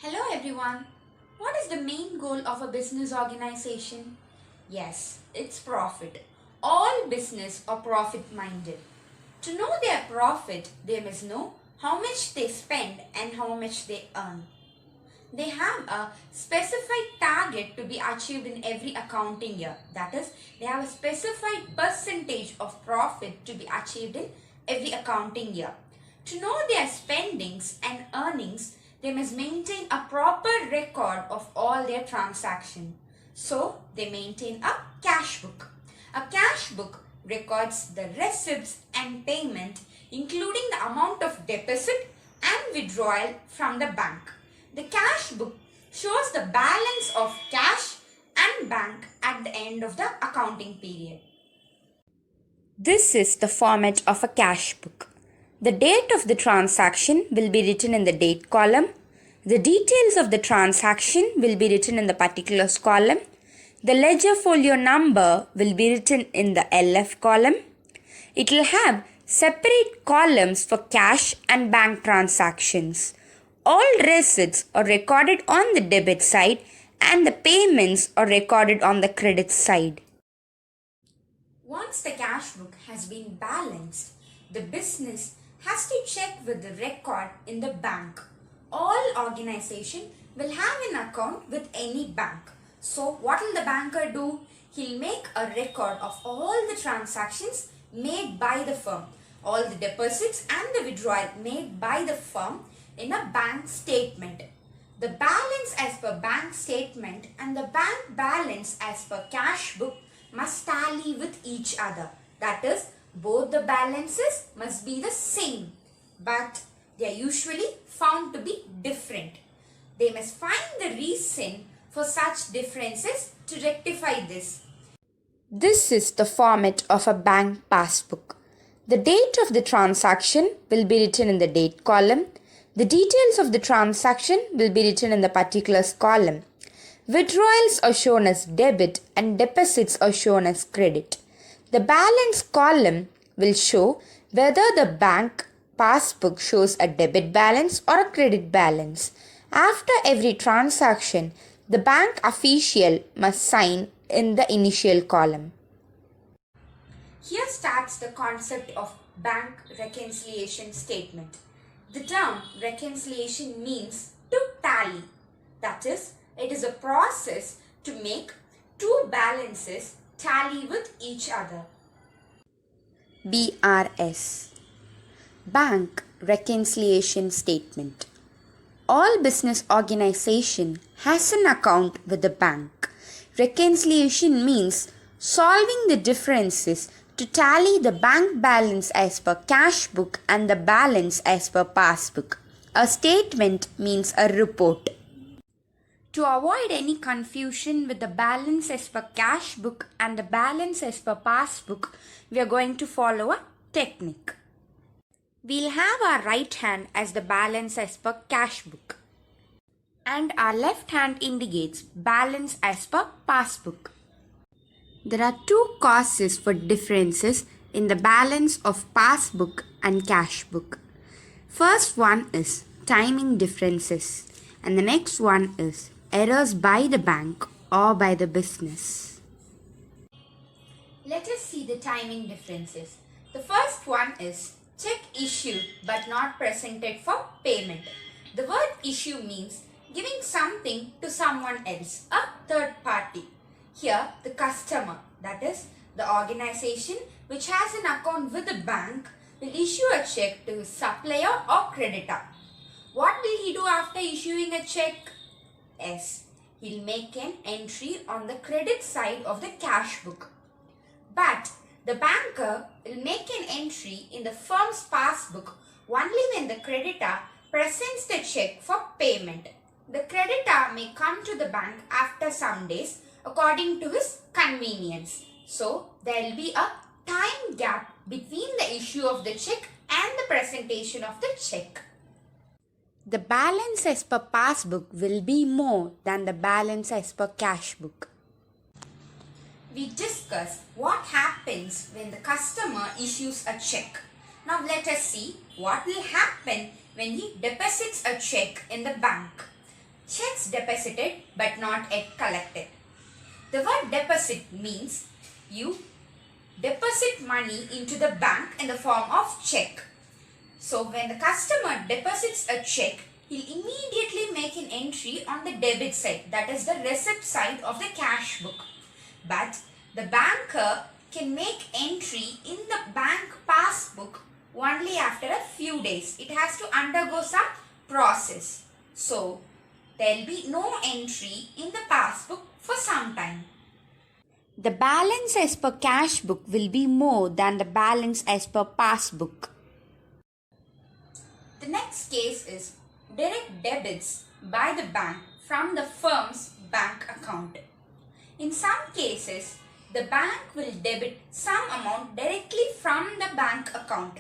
Hello everyone. What is the main goal of a business organization? Yes, it's profit. All business are profit minded. To know their profit, they must know how much they spend and how much they earn. They have a specified target to be achieved in every accounting year. That is, they have a specified percentage of profit to be achieved in every accounting year. To know their spendings and earnings, they must maintain a proper record of all their transactions. So, they maintain a cash book. A cash book records the receipts and payment, including the amount of deposit and withdrawal from the bank. The cash book shows the balance of cash and bank at the end of the accounting period. This is the format of a cash book. The date of the transaction will be written in the date column. The details of the transaction will be written in the particulars column. The ledger folio number will be written in the LF column. It will have separate columns for cash and bank transactions. All receipts are recorded on the debit side and the payments are recorded on the credit side. Once the cash book has been balanced, the business has to check with the record in the bank. All organization will have an account with any bank. So what will the banker do? He'll make a record of all the transactions made by the firm, all the deposits and the withdrawal made by the firm in a bank statement. The balance as per bank statement and the bank balance as per cash book must tally with each other. That is, both the balances must be the same, but they are usually found to be different. They must find the reason for such differences to rectify this. This is the format of a bank passbook. The date of the transaction will be written in the date column. The details of the transaction will be written in the particulars column. Withdrawals are shown as debit and deposits are shown as credit. The balance column will show whether the bank passbook shows a debit balance or a credit balance. After every transaction, the bank official must sign in the initial column. Here starts the concept of bank reconciliation statement. The term reconciliation means to tally. That is, it is a process to make two balances tally with each other. BRS, Bank Reconciliation Statement. All business organization has an account with the bank. Reconciliation means solving the differences to tally the bank balance as per cash book and the balance as per passbook. A statement means a report. To avoid any confusion with the balance as per cash book and the balance as per passbook, we are going to follow a technique. We'll have our right hand as the balance as per cash book and our left hand indicates balance as per passbook. There are two causes for differences in the balance of passbook and cash book. First one is timing differences and the next one is errors by the bank or by the business. Let us see the timing differences. The first one is check issued but not presented for payment. The word issue means giving something to someone else, a third party. Here, the customer, that is, the organization which has an account with the bank, will issue a check to his supplier or creditor. What will he do after issuing a check? Yes, he'll make an entry on the credit side of the cash book. But the banker will make an entry in the firm's passbook only when the creditor presents the check for payment. The creditor may come to the bank after some days according to his convenience. So, there will be a time gap between the issue of the check and the presentation of the check. The balance as per passbook will be more than the balance as per cash book. We discussed what happens when the customer issues a check. Now let us see what will happen when he deposits a check in the bank. Checks deposited but not yet collected. The word deposit means you deposit money into the bank in the form of check. So when the customer deposits a check, he'll immediately make an entry on the debit side, that is the receipt side of the cash book. But the banker can make entry in the bank passbook only after a few days. It has to undergo some process. So there will be no entry in the passbook for some time. The balance as per cash book will be more than the balance as per passbook. The next case is direct debits by the bank from the firm's bank account. In some cases, the bank will debit some amount directly from the bank account.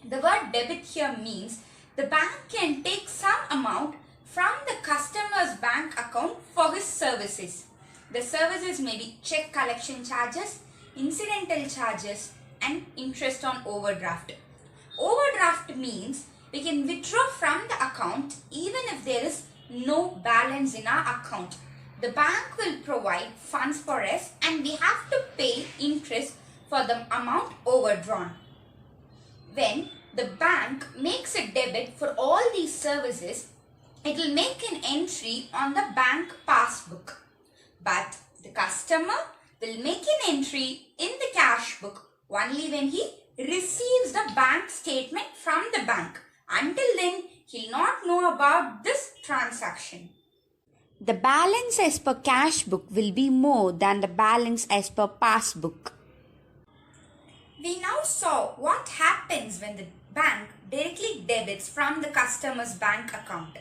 The word debit here means the bank can take some amount from the customer's bank account for his services. The services may be check collection charges, incidental charges, and interest on overdraft. Overdraft means we can withdraw from the account even if there is no balance in our account. The bank will provide funds for us and we have to pay interest for the amount overdrawn. When the bank makes a debit for all these services, it will make an entry on the bank passbook. But the customer will make an entry in the cash book only when he receives the bank statement from the bank. Until then, he will not know about this transaction. The balance as per cash book will be more than the balance as per passbook. We now saw what happens when the bank directly debits from the customer's bank account.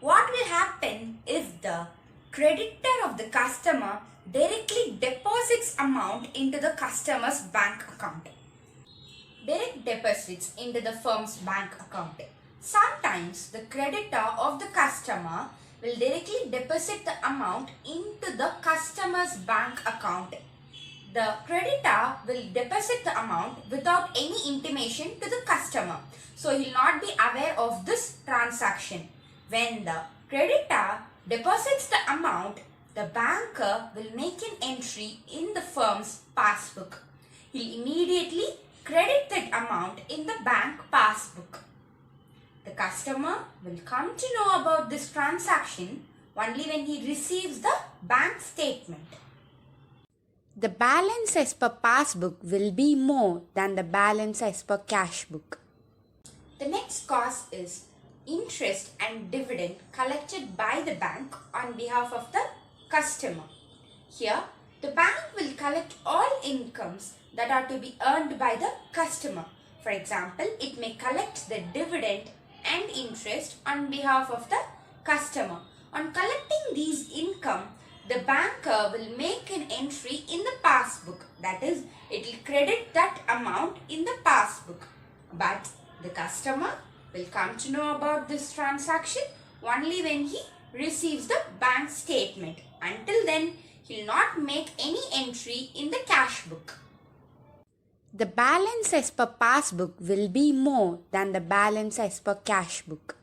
What will happen if the creditor of the customer directly deposits amount into the customer's bank account? Direct deposits into the firm's bank account. Sometimes the creditor of the customer will directly deposit the amount into the customer's bank account. The creditor will deposit the amount without any intimation to the customer. So he will not be aware of this transaction. When the creditor deposits the amount, the banker will make an entry in the firm's passbook. He will immediately credit that amount in the bank passbook. The customer will come to know about this transaction only when he receives the bank statement. The balance as per passbook will be more than the balance as per cash book. The next cost is interest and dividend collected by the bank on behalf of the customer. Here, the bank will collect all incomes that are to be earned by the customer. For example, it may collect the dividend and interest on behalf of the customer. On collecting these income, the banker will make an entry in the passbook. That is, it will credit that amount in the passbook. But the customer will come to know about this transaction only when he receives the bank statement. Until then, he will not make any entry in the cash book. The balance as per passbook will be more than the balance as per cash book.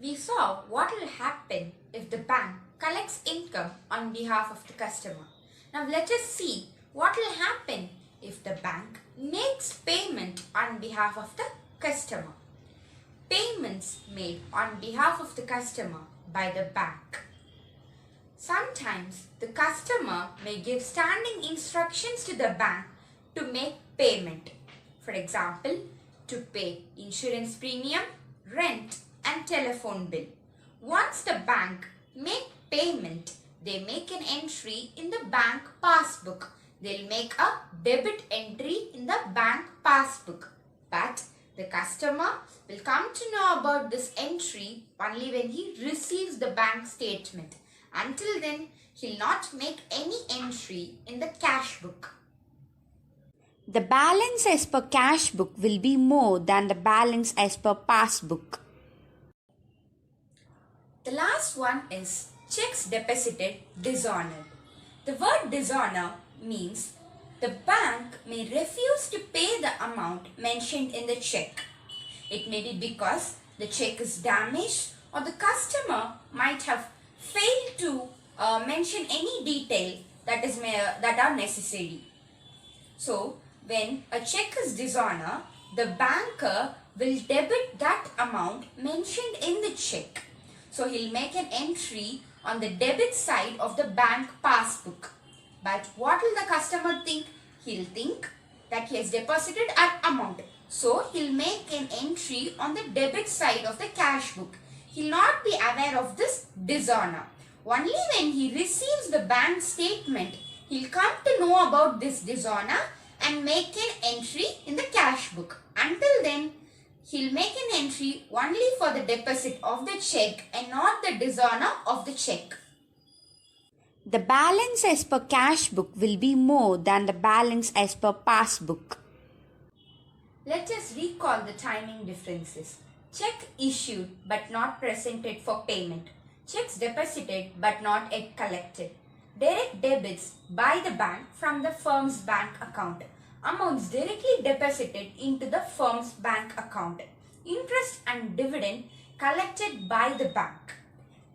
We saw what will happen if the bank collects income on behalf of the customer. Now let us see what will happen if the bank makes payment on behalf of the customer. Payments made on behalf of the customer by the bank. Sometimes the customer may give standing instructions to the bank to make payment. For example, to pay insurance premium, rent and telephone bill. Once the bank make payment, they make an entry in the bank passbook. They'll make a debit entry in the bank passbook. But the customer will come to know about this entry only when he receives the bank statement. Until then, he'll not make any entry in the cash book. The balance as per cash book will be more than the balance as per passbook. The last one is checks deposited dishonored. The word dishonor means the bank may refuse to pay the amount mentioned in the check. It may be because the check is damaged or the customer might have failed to mention any detail that are necessary. So, when a check is dishonor, the banker will debit that amount mentioned in the check. So, he'll make an entry on the debit side of the bank passbook. But what will the customer think? He'll think that he has deposited an amount. So, he'll make an entry on the debit side of the cash book. He'll not be aware of this dishonor. Only when he receives the bank statement, he'll come to know about this dishonor and make an entry in the cash book. Until then, he'll make an entry only for the deposit of the check and not the dishonor of the check. The balance as per cash book will be more than the balance as per passbook. Let us recall the timing differences. Check issued but not presented for payment. Checks deposited but not yet collected. Direct debits by the bank from the firm's bank account. Amounts directly deposited into the firm's bank account. Interest and dividend collected by the bank.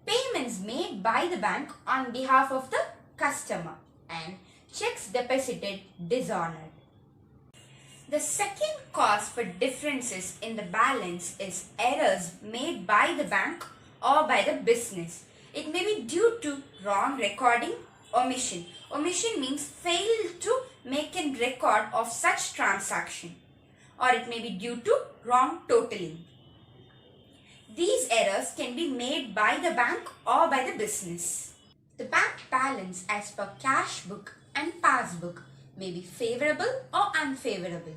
Payments made by the bank on behalf of the customer. And checks deposited dishonored. The second cause for differences in the balance is errors made by the bank or by the business. It may be due to wrong recording, omission. Omission means fail to make a record of such transaction, or it may be due to wrong totaling. These errors can be made by the bank or by the business. The bank balance as per cash book and passbook may be favorable or unfavorable.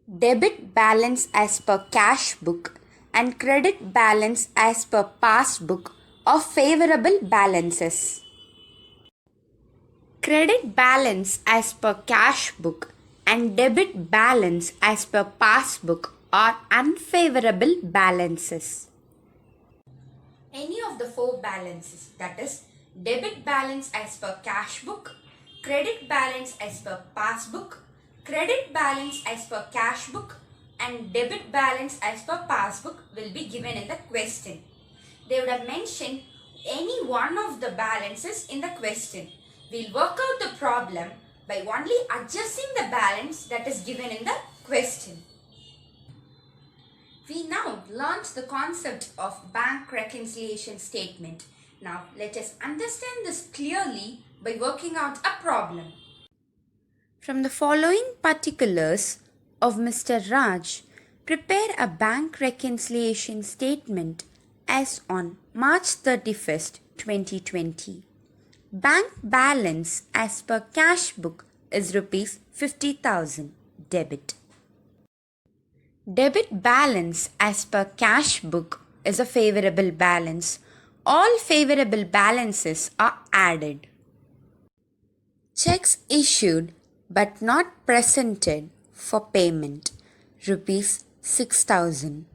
Debit balance as per cash book and credit balance as per passbook are favorable balances. Credit balance as per cash book and debit balance as per passbook are unfavorable balances. Any of the four balances, that is debit balance as per cash book, credit balance as per passbook, credit balance as per cash book and debit balance as per passbook will be given in the question. They would have mentioned any one of the balances in the question. We'll work out the problem by only adjusting the balance that is given in the question. We now learnt the concept of bank reconciliation statement. Now let us understand this clearly by working out a problem. From the following particulars of Mr. Raj, prepare a bank reconciliation statement as on March 31st, 2020. Bank balance as per cash book is rupees 50,000 debit. Debit balance as per cash book is a favorable balance. All favorable balances are added. Checks issued but not presented for payment, rupees 6,000.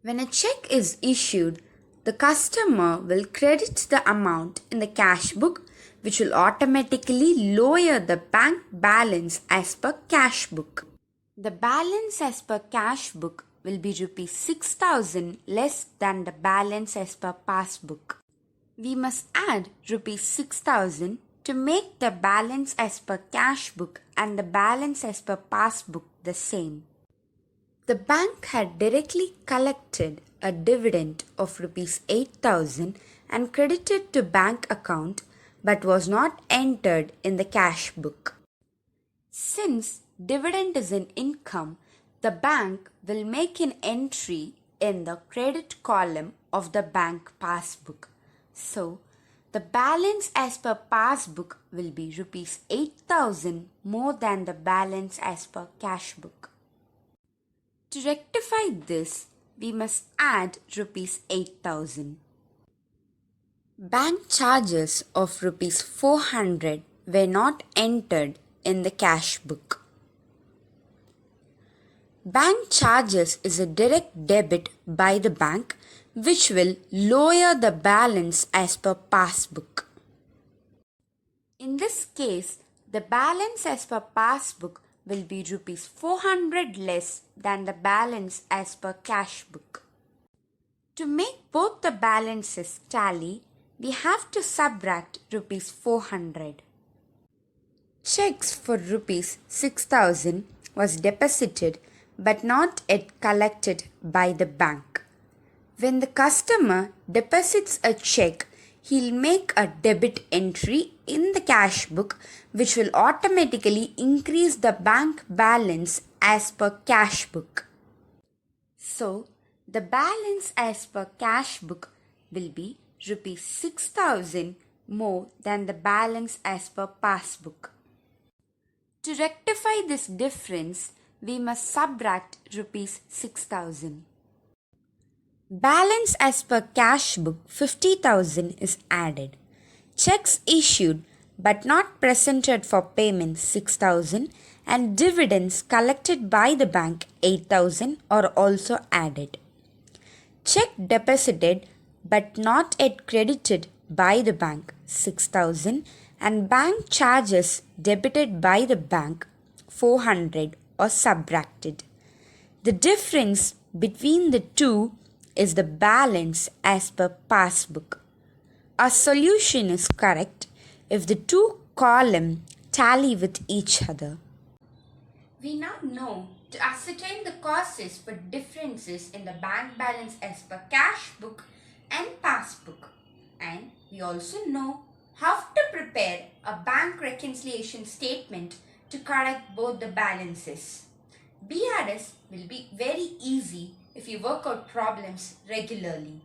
When a check is issued, the customer will credit the amount in the cash book, which will automatically lower the bank balance as per cash book. The balance as per cash book will be rupees 6,000 less than the balance as per passbook. We must add rupees 6,000 to make the balance as per cash book and the balance as per passbook the same. The bank had directly collected a dividend of rupees 8,000 and credited to bank account but was not entered in the cash book. Since dividend is an income, the bank will make an entry in the credit column of the bank passbook. So, the balance as per passbook will be rupees 8,000 more than the balance as per cash book. To rectify this, we must add rupees 8,000. Bank charges of rupees 400 were not entered in the cash book. Bank charges is a direct debit by the bank which will lower the balance as per passbook. In this case, the balance as per passbook will be rupees 400 less than the balance as per cash book. To make both the balances tally, we have to subtract rupees 400. Checks for rupees 6,000 was deposited but not yet collected by the bank. When the customer deposits a check, he'll make a debit entry in the cash book which will automatically increase the bank balance as per cash book. So, the balance as per cash book will be rupees 6,000 more than the balance as per passbook. To rectify this difference, we must subtract rupees 6,000. Balance as per cash book 50,000 is added. Checks issued but not presented for payment 6,000 and dividends collected by the bank 8,000 are also added. Check deposited but not yet credited by the bank 6,000 and bank charges debited by the bank 400 are subtracted. The difference between the two is the balance as per passbook. Our solution is correct if the two columns tally with each other. We now know to ascertain the causes for differences in the bank balance as per cash book and passbook. And we also know how to prepare a bank reconciliation statement to correct both the balances. BRS will be very easy if you work out problems regularly.